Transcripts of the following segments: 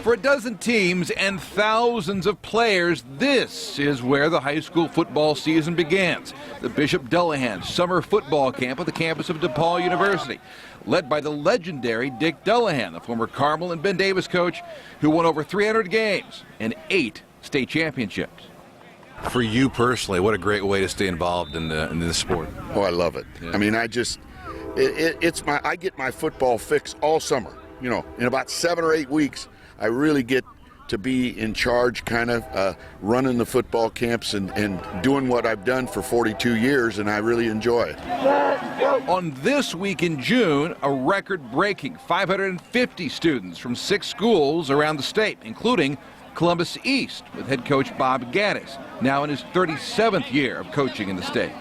For a dozen teams and thousands of players, this is where the high school football season begins. The Bishop Dullahan Summer Football Camp at the campus of DePaul University, led by the legendary Dick Dullahan, the former Carmel and Ben Davis coach who won over 300 games and 8 state championships. For you personally, what a great way to stay involved in this sport. Oh, I love it. Yeah. I mean, I get my football fix all summer. You know, in about 7 or 8 weeks, I really get to be in charge, kind of running the football camps and doing what I've done for 42 years, and I really enjoy it. On this week in June, a record-breaking 550 students from 6 schools around the state, including Columbus East, with head coach Bob Gaddis, now in his 37th year of coaching in the state.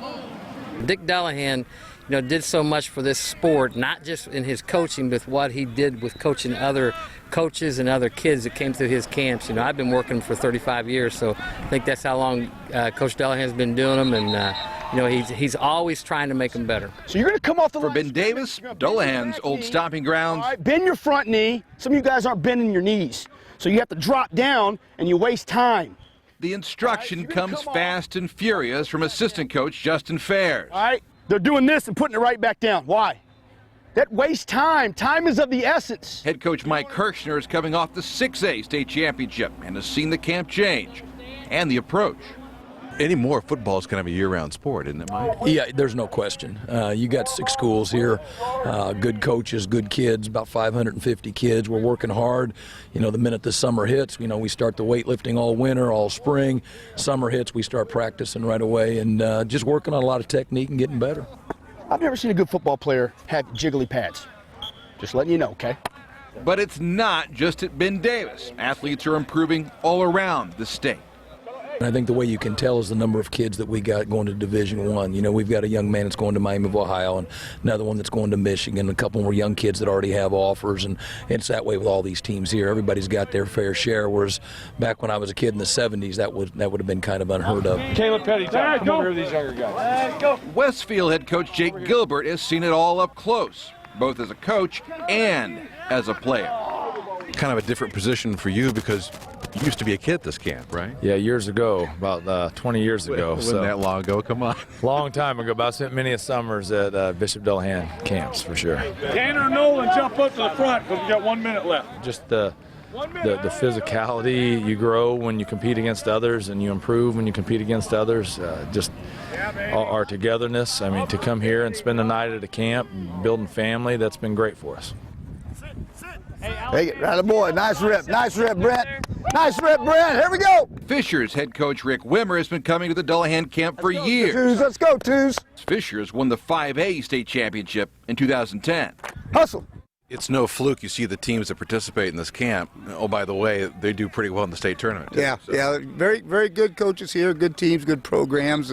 Dick Dullahan, did so much for this sport, not just in his coaching, but what he did with coaching other coaches and other kids that came through his camps. I've been working for 35 years, so I think that's how long Coach Dullahan's been doing them, and he's always trying to make them better. So you're going to come off the For Ben Davis, Dullahan's old stomping grounds. All right, bend your front knee. Some of you guys aren't bending your knees, so you have to drop down and you waste time. The instruction comes fast and furious from assistant coach Justin Fairs. All right, they're doing this and putting it right back down. Why? That wastes time. Time is of the essence. Head coach Mike Kirshner is coming off the 6A state championship and has seen the camp change and the approach. Anymore, football is kind of a year-round sport, isn't it, Mike? Yeah, there's no question. You got 6 schools here, good coaches, good kids, about 550 kids. We're working hard. The minute the summer hits, we start the weightlifting all winter, all spring. Summer hits, we start practicing right away and just working on a lot of technique and getting better. I've never seen a good football player have jiggly pads. Just letting you know, okay? But it's not just at Ben Davis. Athletes are improving all around the state. And I think the way you can tell is the number of kids that we got going to Division I. We've got a young man that's going to Miami of Ohio and another one that's going to Michigan, a couple more young kids that already have offers, and it's that way with all these teams here. Everybody's got their fair share, whereas back when I was a kid in the 70s, that would have been kind of unheard of. Caleb Petty, come over here, these younger guys. Westfield head coach Jake Gilbert has seen it all up close, both as a coach and as a player. Kind of a different position for you because you used to be a kid at this camp, right? Yeah, years ago, about 20 years ago. Wasn't that long ago? Come on. Long time ago, but I spent many summers at Bishop Dullahan camps for sure. Tanner and Nolan jump up to the front because we got 1 minute left. Just the physicality, you grow when you compete against others and you improve when you compete against others. Just our togetherness. I mean, to come here and spend the night at a camp, building family, that's been great for us. Hey, right, boy. Nice rip, Brent. Nice rip, Brent. Here we go. Fisher's head coach Rick Wimmer has been coming to the Dullahan camp for years. Let's go, Twos. Fisher's won the 5A state championship in 2010. Hustle. It's no fluke. You see the teams that participate in this camp. Oh, by the way, they do pretty well in the state tournament. Yeah, very, very good coaches here, good teams, good programs,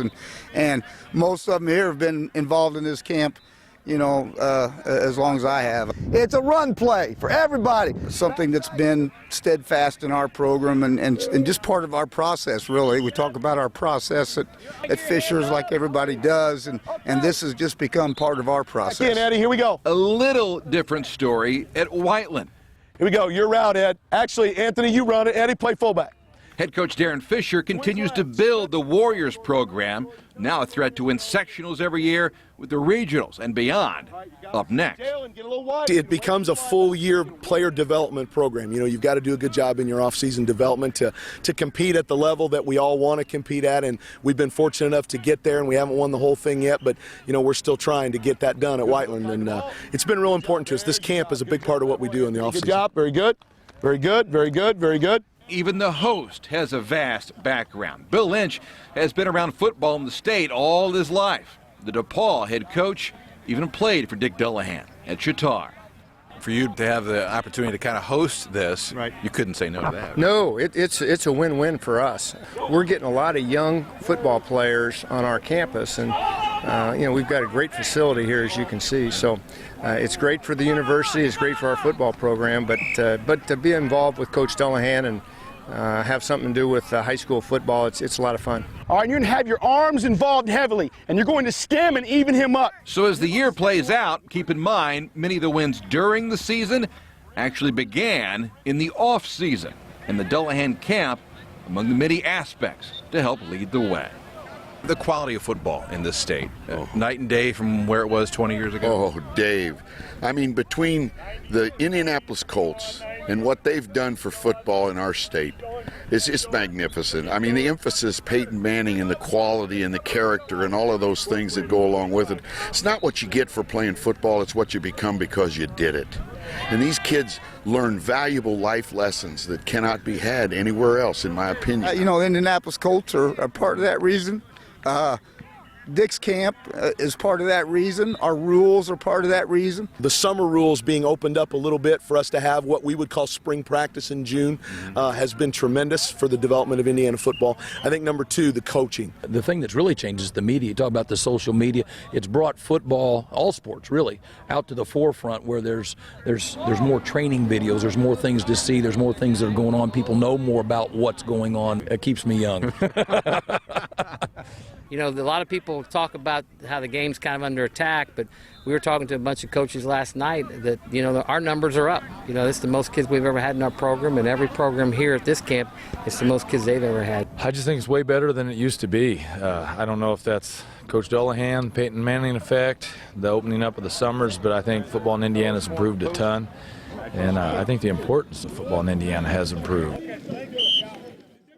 and most of them here have been involved in this camp, as long as I have. It's a run play for everybody. Something that's been steadfast in our program and just part of our process, really. We talk about our process at Fisher's like everybody does, and this has just become part of our process. Again, Eddie, here we go. A little different story at Whiteland. Here we go. Your route, Ed. Actually, Anthony, you run it. Eddie, play fullback. Head coach Darren Fisher continues to build the Warriors program, now a threat to win sectionals every year with the regionals and beyond. Up next. It becomes a full-year player development program. You've got to do a good job in your off-season development to compete at the level that we all want to compete at, and we've been fortunate enough to get there, and we haven't won the whole thing yet, but, we're still trying to get that done at Whiteland, and it's been real important to us. This camp is a big part of what we do in the off-season. Good job. Very good. Very good. Very good. Very good. Even the host has a vast background. Bill Lynch has been around football in the state all his life. The DePaul head coach even played for Dick Dullahan at Chautauqua. For you to have the opportunity to kind of host this, right, you couldn't say no to that. No, it's a win-win for us. We're getting a lot of young football players on our campus, and we've got a great facility here, as you can see. So it's great for the university, it's great for our football program, but to be involved with Coach Dullahan and have something to do with high school football, it's a lot of fun. All right, you're going to have your arms involved heavily, and you're going to stem and even him up. So as the year plays out, keep in mind many of the wins during the season actually began in the off-season, and the Dullahan camp among the many aspects to help lead the way. The quality of football in this state, night and day from where it was 20 years ago. Oh, Dave. I mean, between the Indianapolis Colts and what they've done for football in our state, it's magnificent. I mean, the emphasis, Peyton Manning, and the quality and the character and all of those things that go along with it. It's not what you get for playing football, it's what you become because you did it. And these kids learn valuable life lessons that cannot be had anywhere else, in my opinion. You know, the Indianapolis Colts are part of that reason. Dick's camp is part of that reason. Our rules are part of that reason. The summer rules being opened up a little bit for us to have what we would call spring practice in June has been tremendous for the development of Indiana football. I think number two, the coaching. The thing that's really changed is the media. You talk about the social media. It's brought football, all sports really, out to the forefront where there's more training videos, there's more things to see, there's more things that are going on. People know more about what's going on. It keeps me young. You know, a lot of people talk about how the game's kind of under attack, but we were talking to a bunch of coaches last night that, you know, our numbers are up. You know, this is the most kids we've ever had in our program, and every program here at this camp is the most kids they've ever had. I just think it's way better than it used to be. I don't know if that's Coach Dullahan, Peyton Manning effect, the opening up of the summers, but I think football in Indiana has improved a ton, and I think the importance of football in Indiana has improved.